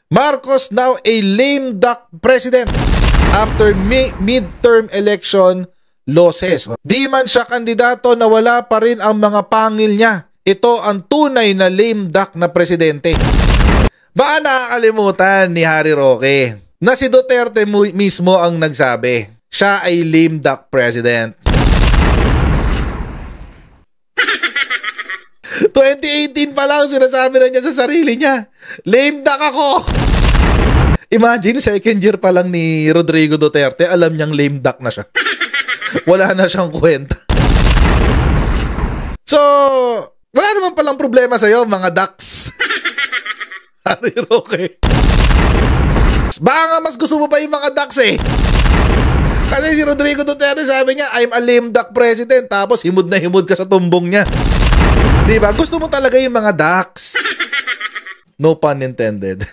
Marcos now a lame duck president after midterm election losses. Di man siya kandidato na wala pa rin ang mga pangil niya. Ito ang tunay na lame duck na presidente. Baka nakakalimutan ni Harry Roque na si Duterte mismo ang nagsabi, siya ay lame duck president. 2018 pa lang sinasabi na niya sa sarili niya, lame duck ako. Imagine, second year pa lang ni Rodrigo Duterte, alam niyang lame duck na siya. Wala na siyang kwenta. So, wala naman palang problema sa'yo, mga ducks. Harry Roque. Baka nga mas gusto mo pa yung mga ducks eh. Kasi si Rodrigo Duterte sabi niya, I'm a lame duck president. Tapos himod na himod ka sa tumbong niya. Diba? Gusto mo talaga yung mga ducks. No pun intended.